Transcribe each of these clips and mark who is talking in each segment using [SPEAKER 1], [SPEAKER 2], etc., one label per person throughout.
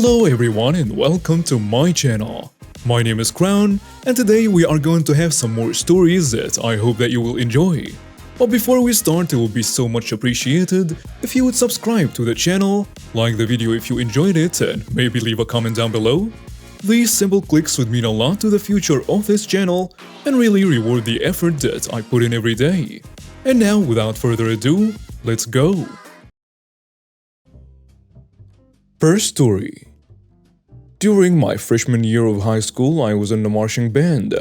[SPEAKER 1] Hello everyone and welcome to my channel. My name is Crown and today we are going to have some more stories that I hope that you will enjoy. But before we start, it will be so much appreciated if you would subscribe to the channel, like the video if you enjoyed it, and maybe leave a comment down below. These simple clicks would mean a lot to the future of this channel and really reward the effort that I put in every day. And now, without further ado, let's go! First story. During my freshman year of high school, I was in the marching band.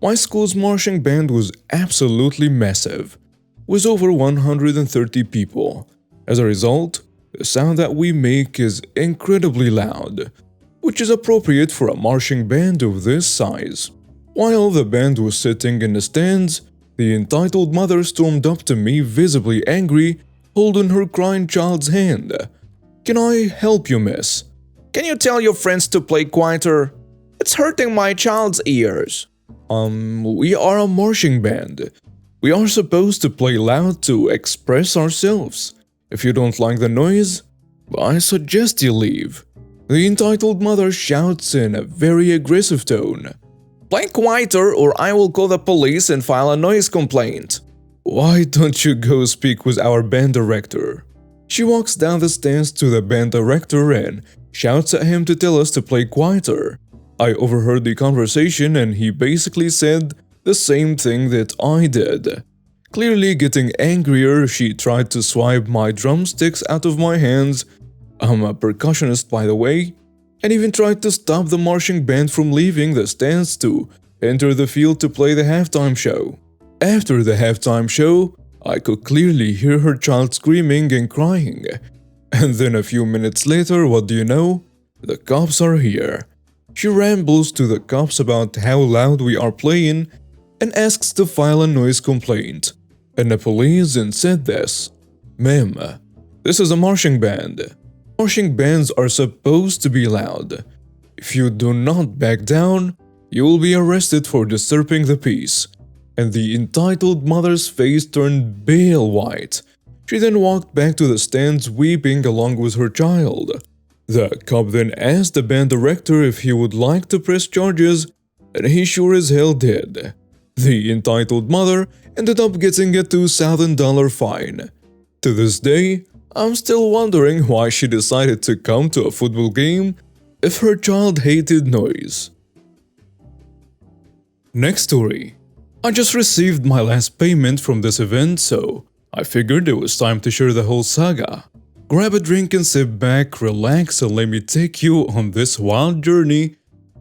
[SPEAKER 1] My school's marching band was absolutely massive, with over 130 people. As a result, the sound that we make is incredibly loud, which is appropriate for a marching band of this size. While the band was sitting in the stands, the entitled mother stormed up to me, visibly angry, holding her crying child's hand. "Can I help you, miss? Can you tell your friends to play quieter? It's hurting my child's ears." We are a marching band. We are supposed to play loud to express ourselves. If you don't like the noise, I suggest you leave." The entitled mother shouts in a very aggressive tone. "Play quieter or I will call the police and file a noise complaint." "Why don't you go speak with our band director?" She walks down the stands to the band director and shouts at him to tell us to play quieter. I overheard the conversation and he basically said the same thing that I did. Clearly getting angrier, she tried to swipe my drumsticks out of my hands. I'm a percussionist, by the way, and even tried to stop the marching band from leaving the stands to enter the field to play the halftime show. After the halftime show, I could clearly hear her child screaming and crying. And then a few minutes later, what do you know? The cops are here. She rambles to the cops about how loud we are playing and asks to file a noise complaint. And the police then said this: "Ma'am, this is a marching band. Marching bands are supposed to be loud. If you do not back down, you will be arrested for disturbing the peace." And the entitled mother's face turned pale white. She then walked back to the stands weeping along with her child. The cop then asked the band director if he would like to press charges, and he sure as hell did. The entitled mother ended up getting a $2,000 fine. To this day, I'm still wondering why she decided to come to a football game if her child hated noise. Next story. I just received my last payment from this event, so I figured it was time to share the whole saga. Grab a drink and sit back, relax, and let me take you on this wild journey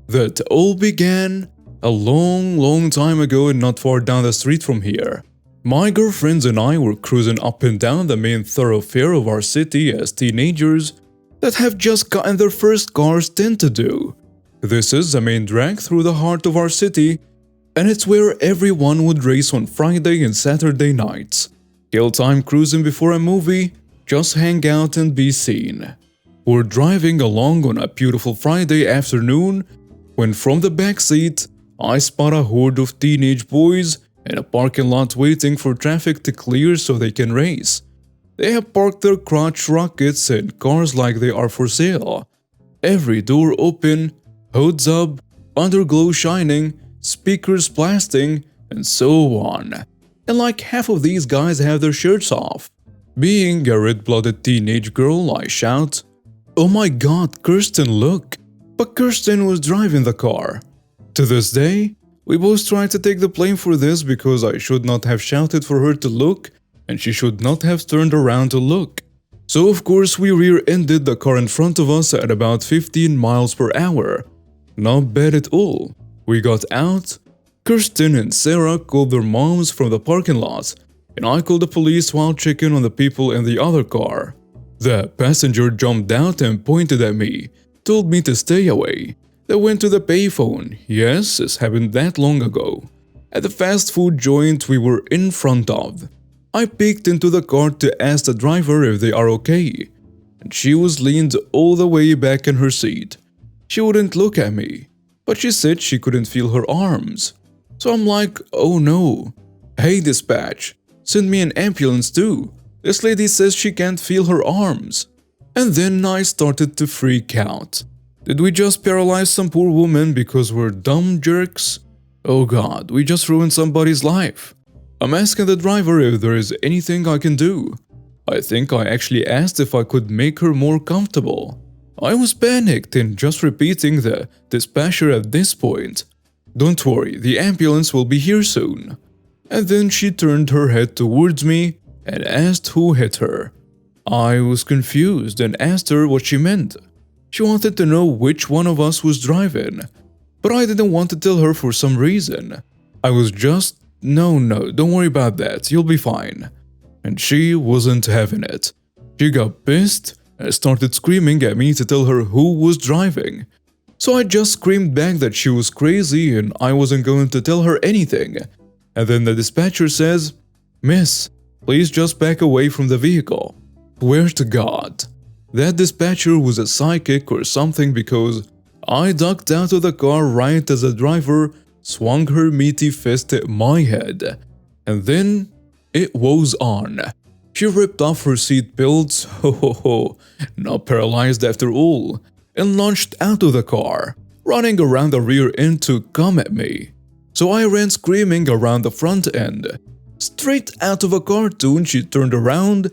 [SPEAKER 1] that all began a long time ago and not far down the street from here. My girlfriends and I were cruising up and down the main thoroughfare of our city as teenagers that have just gotten their first cars tend to do. This is the main drag through the heart of our city, and it's where everyone would race on Friday and Saturday nights. Kill time cruising before a movie, just hang out and be seen. We're driving along on a beautiful Friday afternoon when from the backseat, I spot a horde of teenage boys in a parking lot waiting for traffic to clear so they can race. They have parked their crotch rockets and cars like they are for sale. Every door open, hoods up, underglow shining, speakers blasting, and so on. And like half of these guys have their shirts off. Being a red-blooded teenage girl, I shout, "Oh my god, Kirsten, look!" But Kirsten was driving the car. To this day, we both try to take the blame for this because I should not have shouted for her to look and she should not have turned around to look. So of course we rear-ended the car in front of us at about 15 miles per hour. Not bad at all. We got out, Kirsten and Sarah called their moms from the parking lot, and I called the police while checking on the people in the other car. The passenger jumped out and pointed at me, told me to stay away. They went to the payphone. Yes, this happened that long ago. At the fast food joint we were in front of. I peeked into the car to ask the driver if they are okay, and she was leaned all the way back in her seat. She wouldn't look at me, but she said she couldn't feel her arms. So I'm like, oh no. Hey dispatch, send me an ambulance too. This lady says she can't feel her arms. And then I started to freak out. Did we just paralyze some poor woman because we're dumb jerks? Oh god, we just ruined somebody's life. I'm asking the driver if there is anything I can do. I think I actually asked if I could make her more comfortable. I was panicked and just repeating the dispatcher at this point. Don't worry, the ambulance will be here soon. And then she turned her head towards me and asked who hit her. I was confused and asked her what she meant. She wanted to know which one of us was driving, but I didn't want to tell her for some reason. I was just, no, don't worry about that, you'll be fine. And she wasn't having it. She got pissed and started screaming at me to tell her who was driving. So I just screamed back that she was crazy and I wasn't going to tell her anything. And then the dispatcher says, "Miss, please just back away from the vehicle." Swear to God, that dispatcher was a psychic or something because I ducked out of the car right as the driver swung her meaty fist at my head. And then it was on. She ripped off her seat belts, not paralyzed after all, and launched out of the car, running around the rear end to come at me. So I ran screaming around the front end. Straight out of a cartoon, she turned around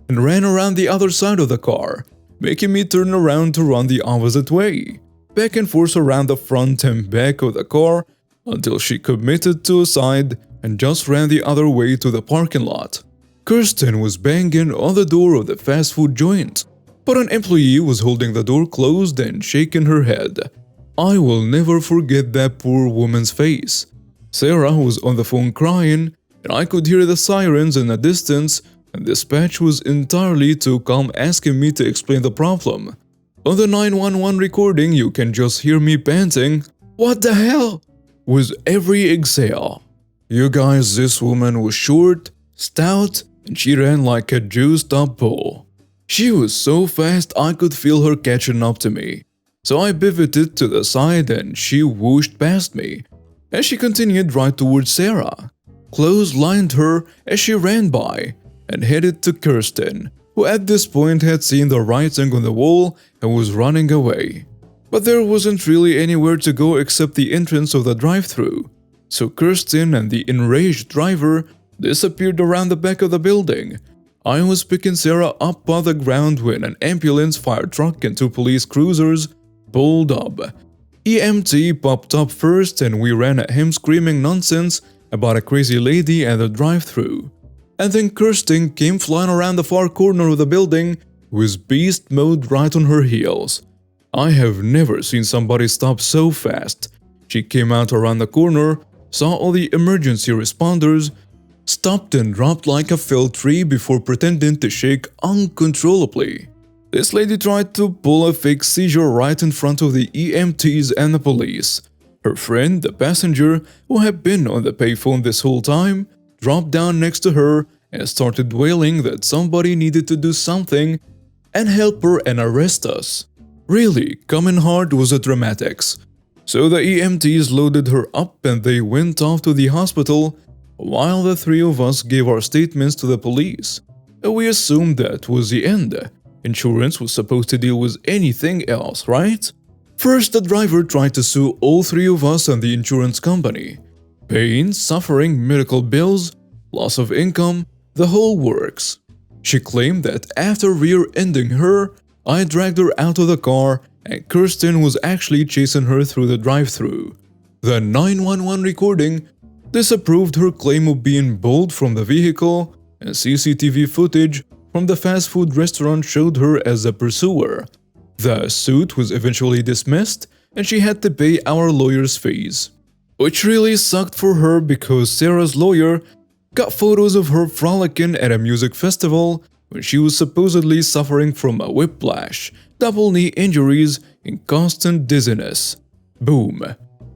[SPEAKER 1] and ran around the other side of the car, making me turn around to run the opposite way, back and forth around the front and back of the car until she committed to a side and just ran the other way to the parking lot. Kirsten was banging on the door of the fast food joint, but an employee was holding the door closed and shaking her head. I will never forget that poor woman's face. Sarah was on the phone crying, and I could hear the sirens in the distance, and dispatch was entirely too calm asking me to explain the problem. On the 911 recording, you can just hear me panting, "What the hell?" with every exhale. You guys, this woman was short, stout, and she ran like a juiced up bull. She was so fast I could feel her catching up to me. So I pivoted to the side and she whooshed past me. As she continued right towards Sarah, clotheslined her as she ran by, and headed to Kirsten, who at this point had seen the writing on the wall and was running away. But there wasn't really anywhere to go except the entrance of the drive-thru. So Kirsten and the enraged driver disappeared around the back of the building. I was picking Sarah up by the ground when an ambulance, fire truck, and 2 police cruisers pulled up. EMT popped up first and we ran at him screaming nonsense about a crazy lady at the drive-thru. And then Kirsten came flying around the far corner of the building with beast mode right on her heels. I have never seen somebody stop so fast. She came out around the corner, saw all the emergency responders, stopped and dropped like a felled tree before pretending to shake uncontrollably. This lady tried to pull a fake seizure right in front of the EMTs and the police. Her friend, the passenger, who had been on the payphone this whole time, dropped down next to her and started wailing that somebody needed to do something and help her and arrest us. Really, coming hard was a dramatics. So the EMTs loaded her up and they went off to the hospital while the 3 of us gave our statements to the police. We assumed that was the end. Insurance was supposed to deal with anything else, right? First, the driver tried to sue all 3 of us and the insurance company. Pain, suffering, medical bills, loss of income, the whole works. She claimed that after rear-ending her, I dragged her out of the car and Kirsten was actually chasing her through the drive-thru. The 911 recording disapproved her claim of being pulled from the vehicle, and CCTV footage from the fast food restaurant showed her as a pursuer. The suit was eventually dismissed and she had to pay our lawyer's fees. Which really sucked for her because Sarah's lawyer got photos of her frolicking at a music festival when she was supposedly suffering from a whiplash, double knee injuries, and constant dizziness. Boom.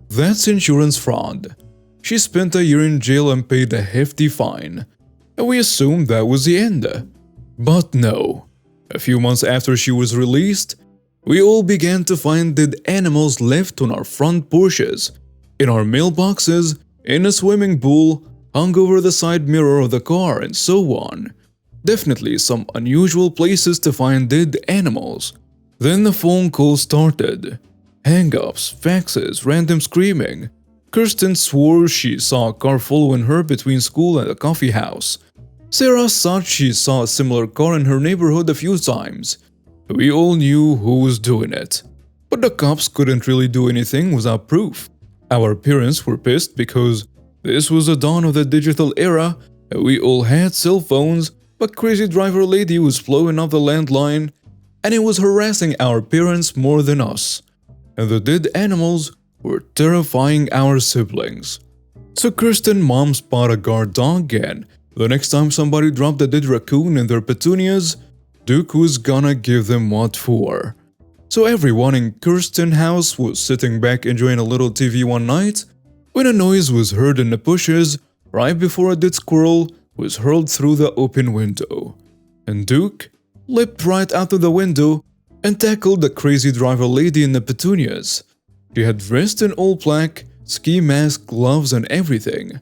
[SPEAKER 1] That's insurance fraud. She spent a year in jail and paid a hefty fine. And we assumed that was the end. But no. A few months after she was released, we all began to find dead animals left on our front porches, in our mailboxes, in a swimming pool, hung over the side mirror of the car, and so on. Definitely some unusual places to find dead animals. Then the phone call started. Hang-ups, faxes, random screaming. Kirsten swore she saw a car following her between school and a coffee house. Sarah thought she saw a similar car in her neighborhood a few times. We all knew who was doing it. But the cops couldn't really do anything without proof. Our parents were pissed because this was the dawn of the digital era and we all had cell phones, but crazy driver lady was blowing up the landline and it was harassing our parents more than us. And the dead animals were terrifying our siblings. So Kirsten's mom spotted a guard dog and the next time somebody dropped a dead raccoon in their petunias, Duke was gonna give them what for. So everyone in Kirsten's house was sitting back enjoying a little TV one night when a noise was heard in the bushes right before a dead squirrel was hurled through the open window. And Duke leapt right out of the window and tackled the crazy driver lady in the petunias. She had dressed in all black, ski mask, gloves and everything.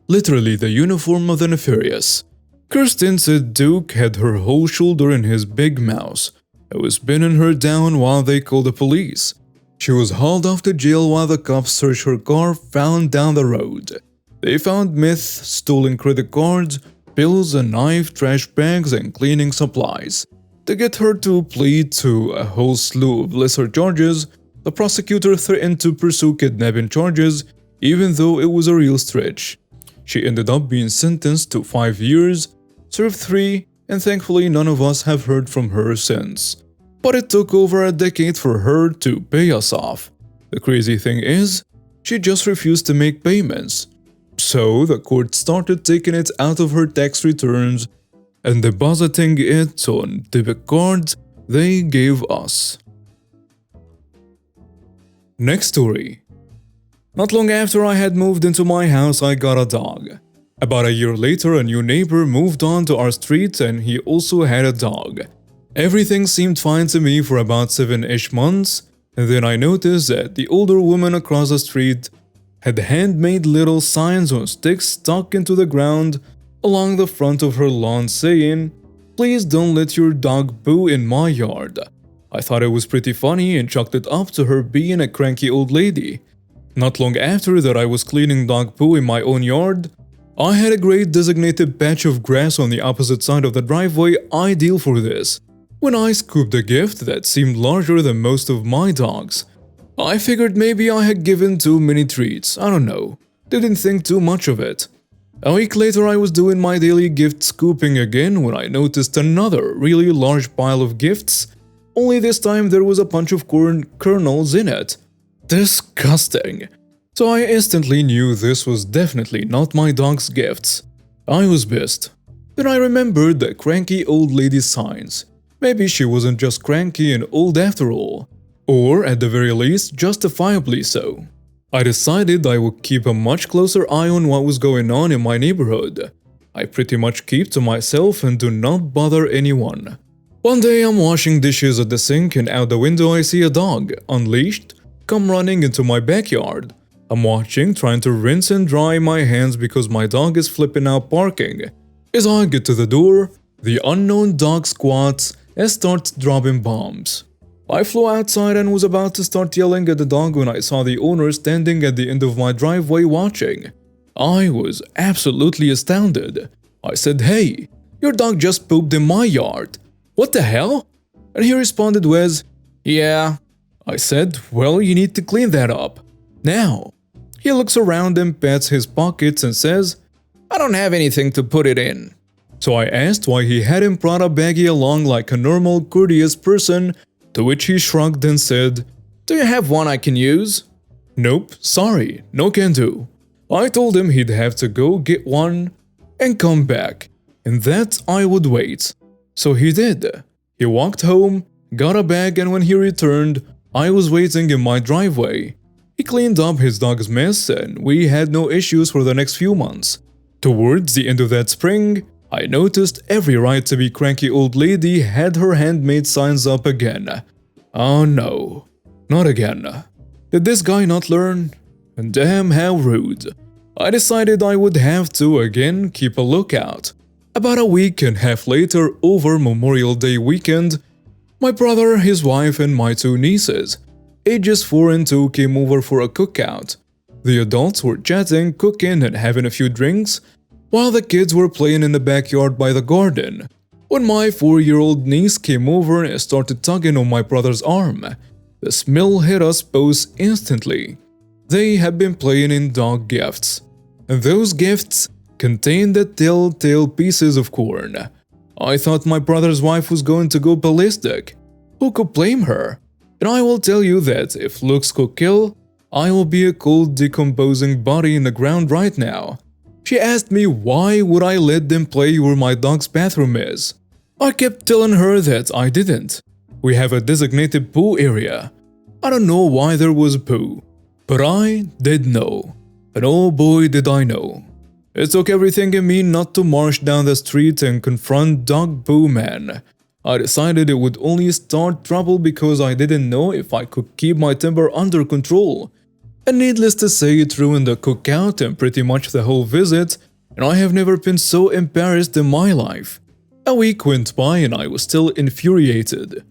[SPEAKER 1] Literally the uniform of the nefarious. Kirsten said Duke had her whole shoulder in his big mouth and was pinning her down while they called the police. She was hauled off to jail while the cops searched her car found down the road. They found meth, stolen credit cards, pills, a knife, trash bags, and cleaning supplies. To get her to plead to a whole slew of lesser charges, the prosecutor threatened to pursue kidnapping charges, even though it was a real stretch. She ended up being sentenced to 5 years, served 3, and thankfully none of us have heard from her since. But it took over a decade for her to pay us off. The crazy thing is, she just refused to make payments. So the court started taking it out of her tax returns and depositing it on debit cards they gave us. Next story. Not long after I had moved into my house, I got a dog. About a year later, a new neighbor moved onto our street and he also had a dog. Everything seemed fine to me for about 7-ish months, and then I noticed that the older woman across the street had handmade little signs on sticks stuck into the ground along the front of her lawn saying, "Please don't let your dog poo in my yard." I thought it was pretty funny and chalked it up to her being a cranky old lady. Not long after that I was cleaning dog poo in my own yard. I had a great designated patch of grass on the opposite side of the driveway ideal for this. When I scooped a gift that seemed larger than most of my dogs. I figured maybe I had given too many treats, I don't know. Didn't think too much of it. A week later I was doing my daily gift scooping again when I noticed another really large pile of gifts, only this time there was a bunch of corn kernels in it. Disgusting. So I instantly knew this was definitely not my dog's gifts. I was pissed. Then I remembered the cranky old lady's signs. Maybe she wasn't just cranky and old after all. Or at the very least, justifiably so. I decided I would keep a much closer eye on what was going on in my neighborhood. I pretty much keep to myself and do not bother anyone. One day I'm washing dishes at the sink and out the window I see a dog, unleashed, come running into my backyard. I'm watching, trying to rinse and dry my hands because my dog is flipping out barking. As I get to the door, the unknown dog squats and starts dropping bombs. I flew outside and was about to start yelling at the dog when I saw the owner standing at the end of my driveway watching. I was absolutely astounded. I said, "Hey, your dog just pooped in my yard. What the hell?" And he responded with, "Yeah." I said, "Well, you need to clean that up. Now." He looks around and pats his pockets and says, "I don't have anything to put it in." So I asked why he hadn't brought a baggie along like a normal, courteous person, to which he shrugged and said, "Do you have one I can use?" "Nope, sorry, no can do." I told him he'd have to go get one and come back, and that I would wait. So he did. He walked home, got a bag, and when he returned, I was waiting in my driveway. He cleaned up his dog's mess and we had no issues for the next few months. Towards the end of that spring, I noticed every right to be cranky old lady had her handmade signs up again. Oh no, not again. Did this guy not learn? And damn how rude. I decided I would have to again keep a lookout. About a week and a half later, over Memorial Day weekend, My brother, his wife, and my two nieces, ages 4 and 2, came over for a cookout. The adults were chatting, cooking, and having a few drinks, while the kids were playing in the backyard by the garden. When my 4-year-old niece came over and started tugging on my brother's arm, the smell hit us both instantly. They had been playing in dog gifts, and those gifts contained the telltale pieces of corn. I thought my brother's wife was going to go ballistic. Who could blame her? And I will tell you that if looks could kill, I will be a cold decomposing body in the ground right now. She asked me why would I let them play where my dog's bathroom is. I kept telling her that I didn't. We have a designated poo area. I don't know why there was poo, but I did know. And oh boy did I know. It took everything in me not to march down the street and confront Dog Poo Man. I decided it would only start trouble because I didn't know if I could keep my temper under control. And needless to say, it ruined the cookout and pretty much the whole visit, and I have never been so embarrassed in my life. A week went by and I was still infuriated.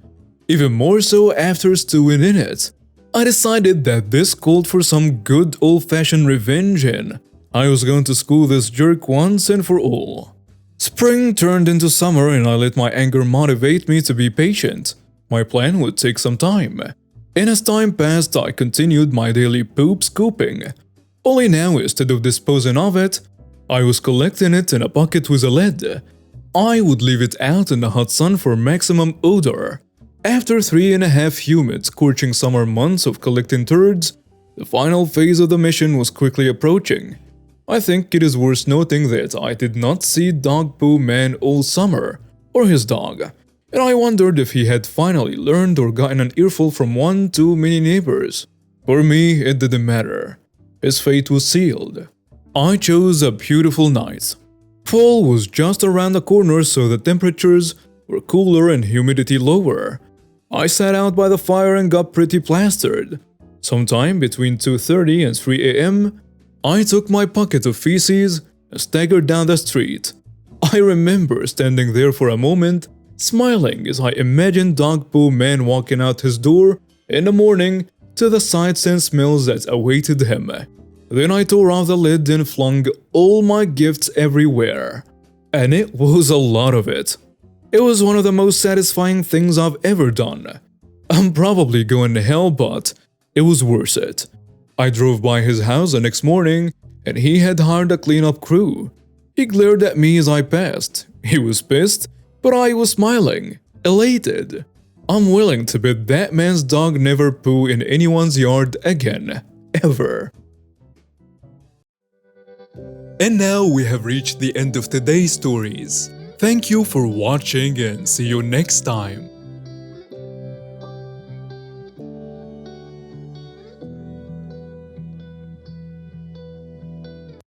[SPEAKER 1] Even more so after stewing in it. I decided that this called for some good old-fashioned revenge and I was going to school this jerk once and for all. Spring turned into summer and I let my anger motivate me to be patient. My plan would take some time. And as time passed, I continued my daily poop scooping. Only now, instead of disposing of it, I was collecting it in a bucket with a lid. I would leave it out in the hot sun for maximum odor. After 3.5 humid, scorching summer months of collecting turds, the final phase of the mission was quickly approaching. I think it is worth noting that I did not see Dog Poo Man all summer, or his dog, and I wondered if he had finally learned or gotten an earful from one too many neighbors. For me, it didn't matter. His fate was sealed. I chose a beautiful night. Fall was just around the corner, so the temperatures were cooler and humidity lower. I sat out by the fire and got pretty plastered. Sometime between 2:30 and 3 a.m., I took my bucket of feces and staggered down the street. I remember standing there for a moment, smiling as I imagined Dog Poo Man walking out his door in the morning to the sights and smells that awaited him. Then I tore off the lid and flung all my gifts everywhere. And it was a lot of it. It was one of the most satisfying things I've ever done. I'm probably going to hell, but it was worth it. I drove by his house the next morning, and he had hired a cleanup crew. He glared at me as I passed. He was pissed, but I was smiling, elated. I'm willing to bet that man's dog never poo in anyone's yard again, ever. And now we have reached the end of today's stories. Thank you for watching and see you next time.